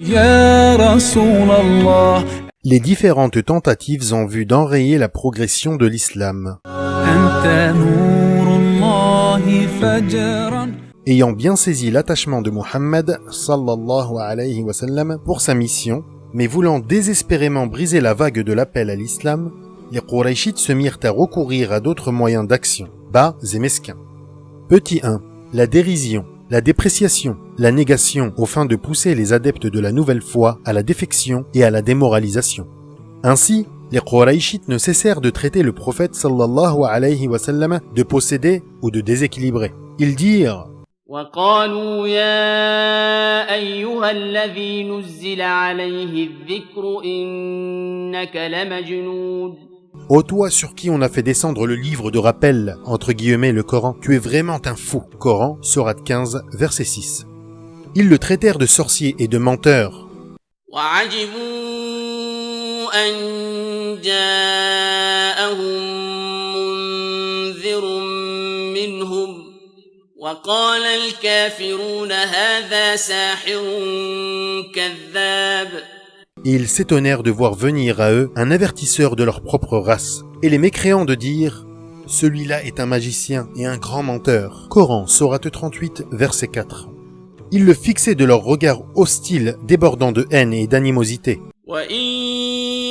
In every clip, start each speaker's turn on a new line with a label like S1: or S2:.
S1: Ya Rasulallah,
S2: Les différentes tentatives en vue d'enrayer la progression de l'islam.
S1: Anta Nurullahi fajran.
S2: Ayant bien saisi l'attachement de Muhammad sallallahu alayhi wa sallam pour sa mission, mais voulant désespérément briser la vague de l'appel à l'islam, les Qurayshites se mirent à recourir à d'autres moyens d'action, bas et mesquins. Petit 1. La dérision, la dépréciation, la négation aux fins de pousser les adeptes de la nouvelle foi à la défection et à la démoralisation. Ainsi, les Qurayshites ne cessèrent de traiter le prophète sallallahu alayhi wa sallam de possédé ou de déséquilibré. Ils dirent:
S3: وقالوا يا أيها الذي نزل عليه الذكر إنك لمجنون.
S2: Ô toi sur qui on a fait descendre le livre de rappel, entre guillemets le Coran, tu es vraiment un fou. Coran, sourate 15, verset 6. Ils le traitèrent de sorcier et de menteur.
S3: وعجبوا أن جاءهم منذر منهم وقال الكافرون هذا ساحر كذاب.
S2: Et ils s'étonnèrent de voir venir à eux un avertisseur de leur propre race, et les mécréants de dire: celui-là est un magicien et un grand menteur. Coran, sourate 38, verset 4. Ils le fixaient de leur regard hostile, débordant de haine et d'animosité.
S3: وَإِن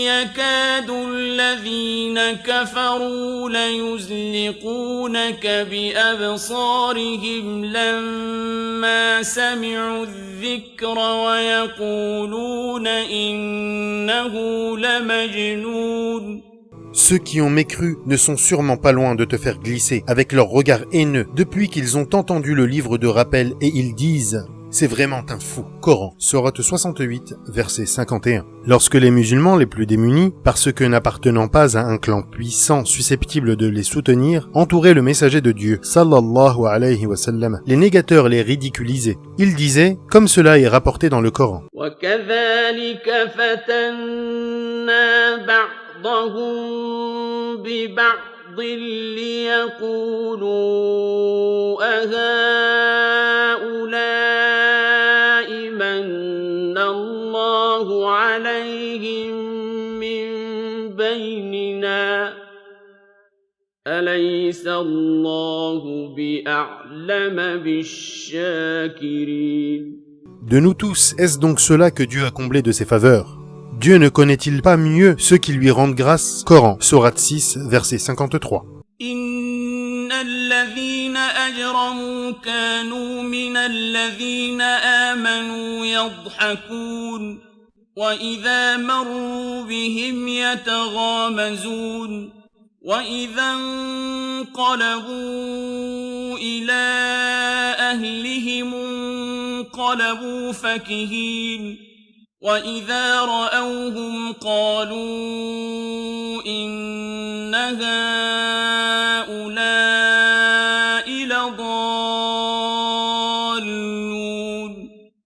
S3: يَكَادُ الَّذِينَ كَفَرُوا لَيُزْلِقُونَكَ بِأَبْصَارِهِمْ لَمَّا سَمِعُوا الذِّكْرَ وَيَقُولُونَ إِنَّهُ لَمَجْنُونٌ.
S2: Ceux qui ont mécru ne sont sûrement pas loin de te faire glisser avec leur regard haineux depuis qu'ils ont entendu le livre de rappel et ils disent: c'est vraiment un fou. Coran, sourate 68, verset 51. Lorsque les musulmans les plus démunis, parce que n'appartenant pas à un clan puissant susceptible de les soutenir, entouraient le messager de Dieu, sallallahu alayhi wa sallam, les négateurs les ridiculisaient. Ils disaient, comme cela est rapporté dans le Coran:
S3: وَكَذَلِكَ فَتَنَّا بَعْضَهُم بِبَعْضٍ لِيَقُولُوا أَهَؤُلَاءِ مَنَّ اللَّهُ عَلَيْهِم مِّن بَيْنِنَا أَلَيْسَ اللَّهُ بِأَعْلَمَ بِالشَّاكِرِينَ.
S2: De nous tous, est-ce donc cela que Dieu a comblé de ses faveurs? Dieu ne connaît-il pas mieux ceux qui lui rendent grâce? Coran, sourate 6, verset 53.
S3: إن الذين أجرموا كانوا من الذين آمنوا يضحكون وإذا مروا بهم يتغامزون وإذا انقلبوا إلى أهلهم انقلبوا فكهين وَإِذَا رَأَوْهُمْ قَالُوا إِنَّ هَؤُلَاءِ لَضَالُّونَ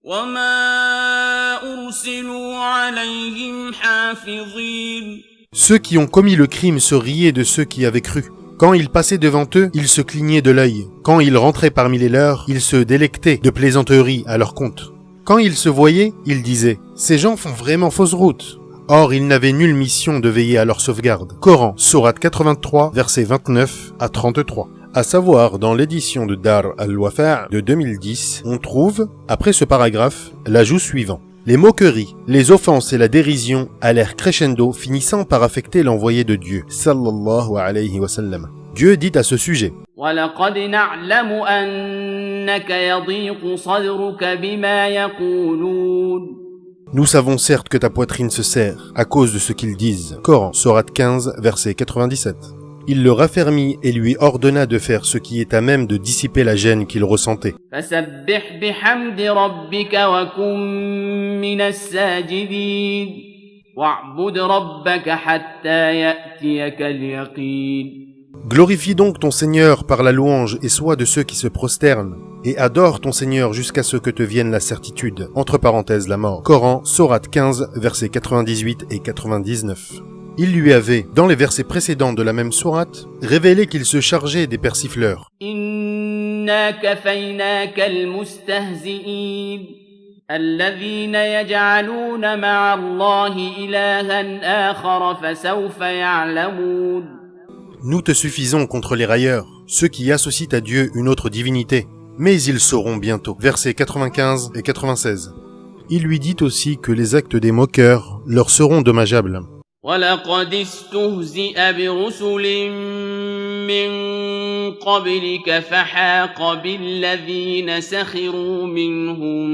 S3: وَمَا أُرْسِلُوا عَلَيْهِمْ حَافِظِينَ.
S2: Ceux qui ont commis le crime se riaient de ceux qui avaient cru. Quand ils passaient devant eux, ils se clignaient de l'œil. Quand ils rentraient parmi les leurs, ils se délectaient de plaisanteries à leur compte. Quand ils se voyaient, ils disaient: ces gens font vraiment fausse route. Or, ils n'avaient nulle mission de veiller à leur sauvegarde. Coran, sourate 83, versets 29 à 33. À savoir, dans l'édition de Dar al-Wafa' de 2010, on trouve, après ce paragraphe, l'ajout suivant: les moqueries, les offenses et la dérision allèrent crescendo, finissant par affecter l'envoyé de Dieu, sallallahu alayhi wa sallam. Dieu dit à ce sujet:
S3: وَلَقَدْ نَعْلَمُ أَنَّكَ يَضِيقُ صَدْرُكَ بِمَا يَقُولُونَ.
S2: Nous savons certes que ta poitrine se serre à cause de ce qu'ils disent. Coran, sourate 15, verset 97. Il le raffermit et lui ordonna de faire ce qui est à même de dissiper la gêne qu'il ressentait.
S3: فَسَبِّحْ بِحَمْدِ رَبِّكَ وَكُن مِّنَ السَّاجِدِينَ وَاعْبُدْ رَبَّكَ حَتَّى يَأْتِيَكَ الْيَقِينُ.
S2: Glorifie donc ton Seigneur par la louange et sois de ceux qui se prosternent, et adore ton Seigneur jusqu'à ce que te vienne la certitude, entre parenthèses la mort. Coran, sourate 15, versets 98 et 99. Il lui avait, dans les versets précédents de la même sourate, révélé qu'il se chargeait des persifleurs.
S3: إِنَّا كَفَيْنَاكَ الْمُسْتَهْزِئِينَ. الذين يجعلون مع الله إلها آخر فسوف يعلمون.
S2: Nous te suffisons contre les railleurs, ceux qui associent à Dieu une autre divinité. Mais ils sauront bientôt. Versets 95 et 96. Il lui dit aussi que les actes des moqueurs leur seront dommageables.
S3: وَلَقَدِ اسْتُهْزِئَ بِرُسُلٍ مِّن قَبْلِكَ فَحَاقَ بِالَّذِينَ سَخِرُوا مِنْهُم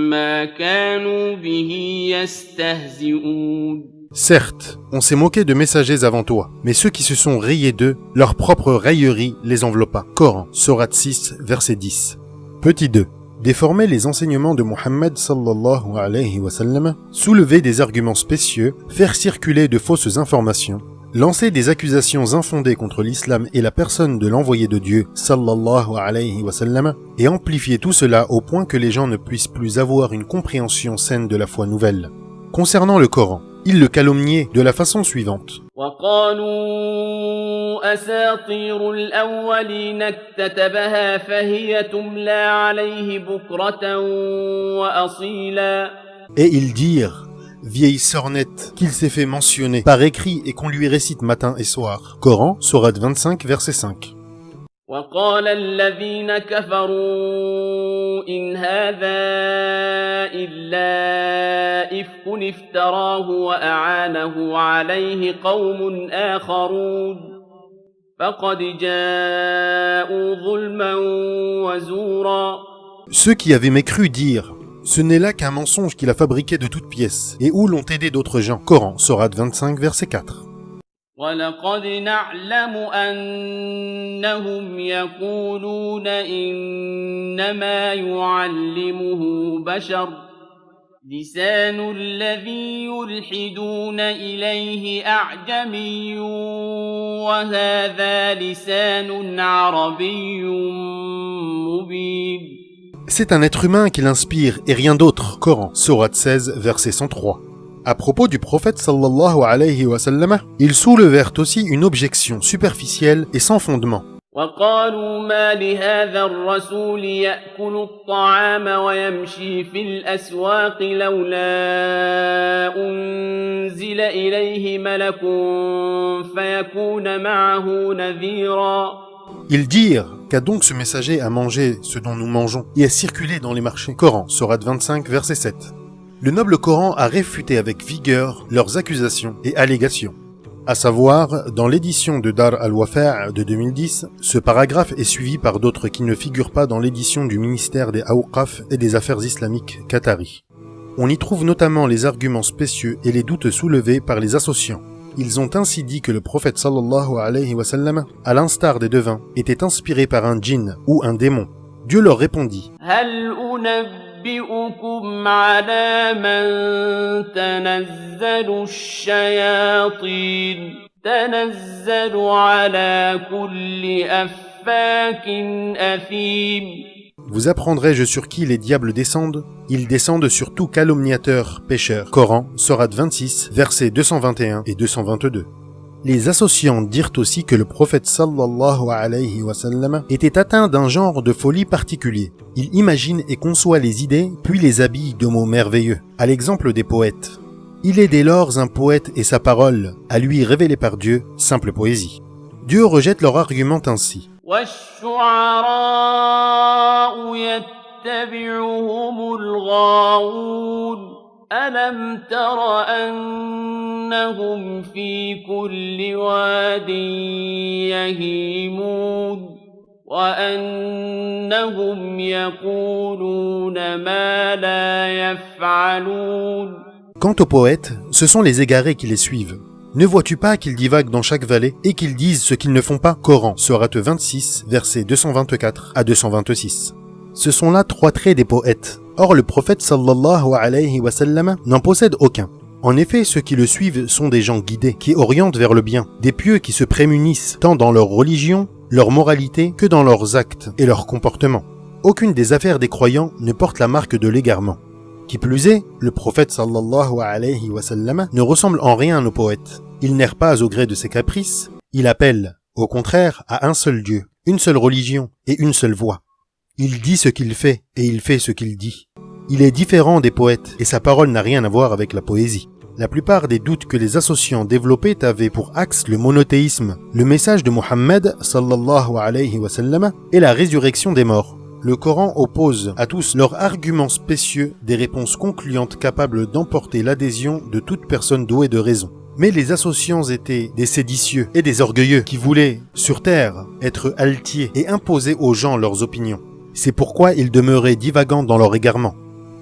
S3: مَّا كَانُوا بِهِ يَسْتَهْزِئُونَ.
S2: Certes, on s'est moqué de messagers avant toi, mais ceux qui se sont rayés d'eux, leur propre raillerie les enveloppa. Coran, Sourate 6, verset 10. Petit 2. Déformer les enseignements de Muhammad sallallahu alayhi wa sallam, soulever des arguments spécieux, faire circuler de fausses informations, lancer des accusations infondées contre l'islam et la personne de l'envoyé de Dieu sallallahu alayhi wa sallam, et amplifier tout cela au point que les gens ne puissent plus avoir une compréhension saine de la foi nouvelle. Concernant le Coran, il le calomniait de la façon suivante.
S3: وقالوا أساطير الأولين اكتتبها فهي تملى عليه بكرة وأصيلا.
S2: Et ils dirent, vieille sornette, qu'il s'est fait mentionner par écrit et qu'on lui récite matin et soir. Coran, Sourate 25, verset 5.
S3: وقال الذين كفروا إن هذا إلا إفك افتراه وأعانه عليه قوم آخرون فقد جاءوا ظلما وزورا.
S2: Ceux qui avaient mécru dirent, ce n'est là qu'un mensonge qu'il a fabriqué de toutes pièces, et où l'ont aidé d'autres gens. Coran, Sourate 25, verset 4.
S3: وَلَقَدْ نَعْلَمُ أَنَّهُمْ يَقُولُونَ إِنَّمَا يُعَلِّمُهُ بَشَرٌ لِسَانُ الَّذِي يُلْحِدُونَ إِلَيْهِ أَعْجَمِيٌّ وَهَذَا لِسَانٌ عَرَبِيٌّ مُبِينٌ.
S2: C'est un être humain qui l'inspire et rien d'autre. Coran, Sourate 16, verset 103. À propos du prophète sallallahu alayhi wa sallam, ils soulevèrent aussi une objection superficielle et sans fondement.
S3: وقالوا ما لهذا الرسول يأكل الطعام ويمشي في الأسواق لولا أنزل إليه ملك فيكون معه نذيرا.
S2: Ils dirent, qu'a donc ce messager à manger ce dont nous mangeons et à circuler dans les marchés. Coran, Sourate 25, verset 7. Le noble Coran a réfuté avec vigueur leurs accusations et allégations. À savoir, dans l'édition de Dar al-Wafa' de 2010, ce paragraphe est suivi par d'autres qui ne figurent pas dans l'édition du ministère des Awqaf et des Affaires islamiques qatari. On y trouve notamment les arguments spécieux et les doutes soulevés par les associants. Ils ont ainsi dit que le prophète sallallahu alayhi wa sallam, à l'instar des devins, était inspiré par un djinn ou un démon. Dieu leur répondit:
S3: أنبئكم على من تنزل الشياطين تنزل على كل أفاك أثيم.
S2: Vous apprendrai-je sur qui les diables descendent? Ils descendent sur tout calomniateur, pécheur. Coran, Sourate 26, versets 221 et 222. Les associants dirent aussi que le prophète sallallahu alayhi wa sallam était atteint d'un genre de folie particulier. Il imagine et conçoit les idées, puis les habille de mots merveilleux, à l'exemple des poètes. Il est dès lors un poète et sa parole, à lui révélée par Dieu, simple poésie. Dieu rejette leur argument ainsi.
S3: وَالشُّعَرَاءُ يَتَّبِعُهُمُ الْغَاوُونَ أَلَمْ تَرَ أَنَّهُمْ فِي كُلِّ وَادٍ يَهِيمُونَ وَأَنَّهُمْ يَقُولُونَ مَا لَا يَفْعَلُونَ.
S2: Quant aux poètes, ce sont les égarés qui les suivent. Ne vois-tu pas qu'ils divaguent dans chaque vallée et qu'ils disent ce qu'ils ne font pas? Coran, Sourate 26, versets 224 à 226. Ce sont là trois traits des poètes. Or le prophète sallallahu alayhi wa sallam n'en possède aucun. En effet, ceux qui le suivent sont des gens guidés, qui orientent vers le bien, des pieux qui se prémunissent tant dans leur religion, leur moralité, que dans leurs actes et leurs comportements. Aucune des affaires des croyants ne porte la marque de l'égarement. Qui plus est, le prophète sallallahu alayhi wa sallam ne ressemble en rien à nos poètes. Il n'erre pas au gré de ses caprices, il appelle, au contraire, à un seul Dieu, une seule religion et une seule voie. Il dit ce qu'il fait et il fait ce qu'il dit. Il est différent des poètes et sa parole n'a rien à voir avec la poésie. La plupart des doutes que les associants développaient avaient pour axe le monothéisme, le message de Muhammad sallallahu alayhi wa sallam et la résurrection des morts. Le Coran oppose à tous leurs arguments spécieux des réponses concluantes capables d'emporter l'adhésion de toute personne douée de raison. Mais les associants étaient des séditieux et des orgueilleux qui voulaient, sur terre, être altiers et imposer aux gens leurs opinions. C'est pourquoi ils demeuraient divagants dans leur égarement.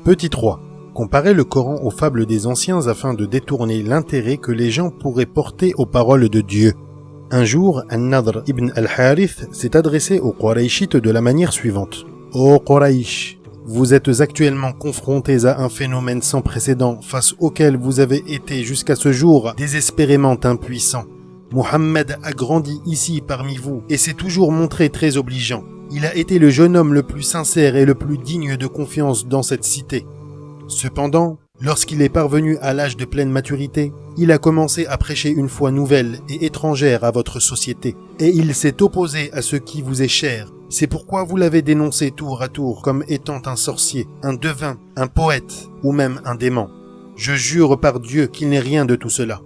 S2: Petit 3. Comparer le Coran aux fables des anciens afin de détourner l'intérêt que les gens pourraient porter aux paroles de Dieu. Un jour, An-Nadr ibn al-Harith s'est adressé aux Qurayshites de la manière suivante. « Ô Quraysh, vous êtes actuellement confrontés à un phénomène sans précédent face auquel vous avez été jusqu'à ce jour désespérément impuissants. Muhammad a grandi ici parmi vous et s'est toujours montré très obligeant. Il a été le jeune homme le plus sincère et le plus digne de confiance dans cette cité. Cependant, lorsqu'il est parvenu à l'âge de pleine maturité, il a commencé à prêcher une foi nouvelle et étrangère à votre société, et il s'est opposé à ce qui vous est cher. C'est pourquoi vous l'avez dénoncé tour à tour comme étant un sorcier, un devin, un poète ou même un démon. Je jure par Dieu qu'il n'est rien de tout cela.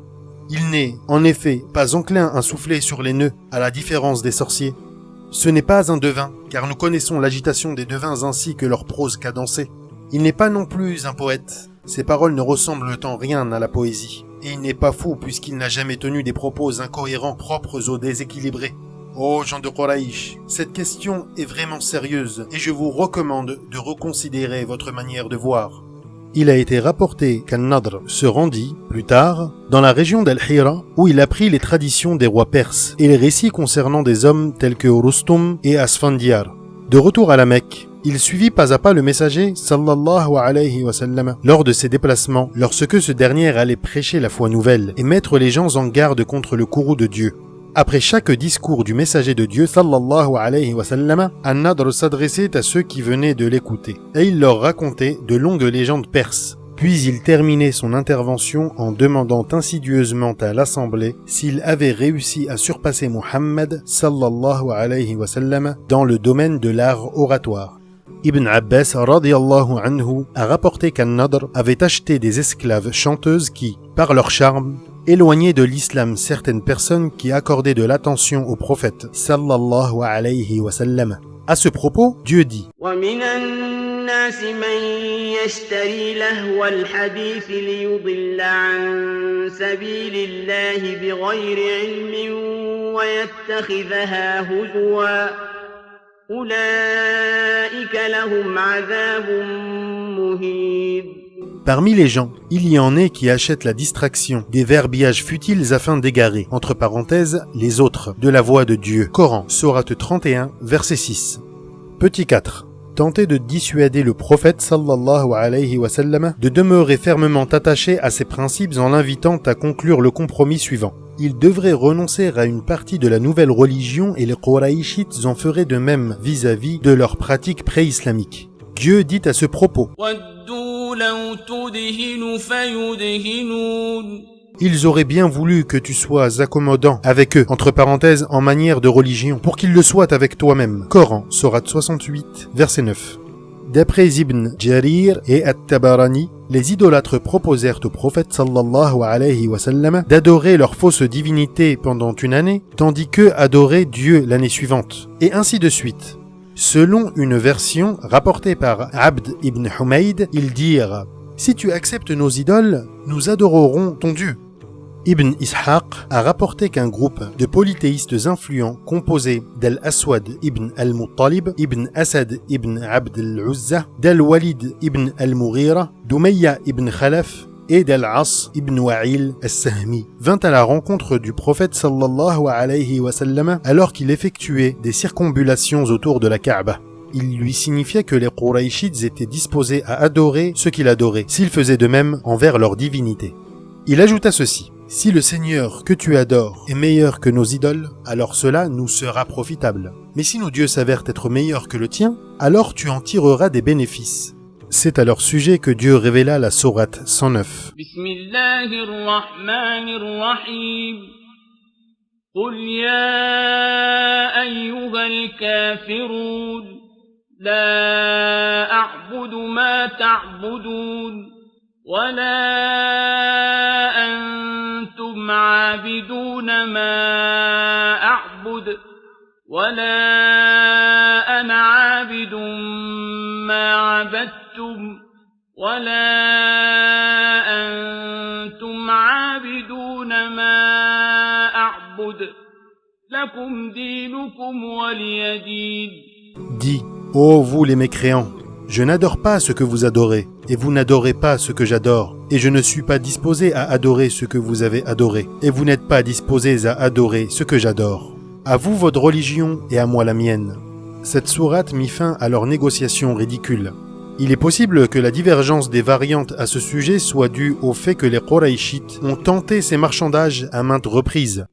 S2: Il n'est, en effet, pas enclin à souffler sur les nœuds, à la différence des sorciers. Ce n'est pas un devin, car nous connaissons l'agitation des devins ainsi que leur prose cadencée. Il n'est pas non plus un poète. Ses paroles ne ressemblent en rien à la poésie. Et il n'est pas fou puisqu'il n'a jamais tenu des propos incohérents propres aux déséquilibrés. Ô gens de Quraysh, cette question est vraiment sérieuse et je vous recommande de reconsidérer votre manière de voir. Il a été rapporté qu'An-Nadr se rendit, plus tard, dans la région d'Al-Hira où il apprit les traditions des rois perses et les récits concernant des hommes tels que Rustum et Asfandiar. De retour à la Mecque, il suivit pas à pas le messager sallallahu alayhi wa sallam lors de ses déplacements lorsque ce dernier allait prêcher la foi nouvelle et mettre les gens en garde contre le courroux de Dieu. Après chaque discours du messager de Dieu sallallahu alayhi wa sallam, An-Nadr s'adressait à ceux qui venaient de l'écouter et il leur racontait de longues légendes perses. Puis il terminait son intervention en demandant insidieusement à l'assemblée s'il avait réussi à surpasser Muhammad sallallahu alayhi wa sallam dans le domaine de l'art oratoire. Ibn Abbas radiyallahu anhu a rapporté qu'An-Nadr avait acheté des esclaves chanteuses qui, par leur charme, éloignaient de l'islam certaines personnes qui accordaient de l'attention au prophète sallallahu alayhi wa sallam. À ce propos, Dieu dit:
S3: الناس من يشتري لهو الحديث ليضل عن سبيل الله بغير علم ويتخذها هزوا أولئك لهم عذاب مهين.
S2: Parmi les gens, il y en est qui achètent la distraction, des verbiages futiles afin d'égarer, entre parenthèses, les autres, de la voix de Dieu. Coran, sourate 31, verset 6. Petit 4. Tenter de dissuader le prophète sallallahu alayhi wa sallam de demeurer fermement attaché à ses principes en l'invitant à conclure le compromis suivant. Il devrait renoncer à une partie de la nouvelle religion et les Qurayshites en feraient de même vis-à-vis de leurs pratiques pré-islamiques. Dieu dit à ce propos: ils auraient bien voulu que tu sois accommodant avec eux, entre parenthèses, en manière de religion, pour qu'ils le soient avec toi-même. Coran, sourate 68, verset 9. D'après Ibn Jarir et At-Tabarani, les idolâtres proposèrent au prophète sallallahu alayhi wa sallam d'adorer leur fausse divinité pendant une année, tandis qu'eux adoraient Dieu l'année suivante, et ainsi de suite. Selon une version rapportée par Abd ibn Humayd, ils dirent: si tu acceptes nos idoles, nous adorerons ton Dieu. Ibn Ishaq a rapporté qu'un groupe de polythéistes influents composé d'Al-Aswad ibn al-Muttalib, ibn Asad ibn Abd al-Uzza, d'Al-Walid ibn al-Mughira, d'Umayya ibn Khalaf et d'Al-As ibn Wa'il al-Sahmi vint à la rencontre du prophète sallallahu alayhi wa sallam alors qu'il effectuait des circonambulations autour de la Kaaba. Il lui signifiait que les Qurayshites étaient disposés à adorer ce qu'il adorait, s'ils faisaient de même envers leur divinité. Il ajouta ceci: si le Seigneur que tu adores est meilleur que nos idoles, alors cela nous sera profitable. Mais si nos dieux s'avèrent être meilleurs que le tien, alors tu en tireras des bénéfices. C'est à leur sujet que Dieu révéla la sourate 109. قل يا أيها الكافرون
S3: لا أعبد ما تعبدون ولا أنتم عابدون ما أعبد ولا أنا عابد ما عبدتم ولا أنتم عابدون ما أعبد لكم دينكم ولي دين.
S2: Dis, ô vous les mécréants, je n'adore pas ce que vous adorez, et vous n'adorez pas ce que j'adore, et je ne suis pas disposé à adorer ce que vous avez adoré, et vous n'êtes pas disposés à adorer ce que j'adore. À vous votre religion et à moi la mienne. Cette sourate mit fin à leurs négociations ridicules. Il est possible que la divergence des variantes à ce sujet soit due au fait que les Qurayshites ont tenté ces marchandages à maintes reprises.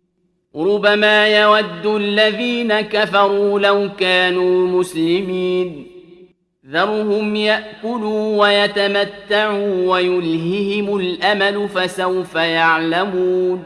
S3: ربما يود الذين كفروا لو كانوا مسلمين ذرهم يأكلوا ويتمتعوا ويلههم الأمل فسوف يعلمون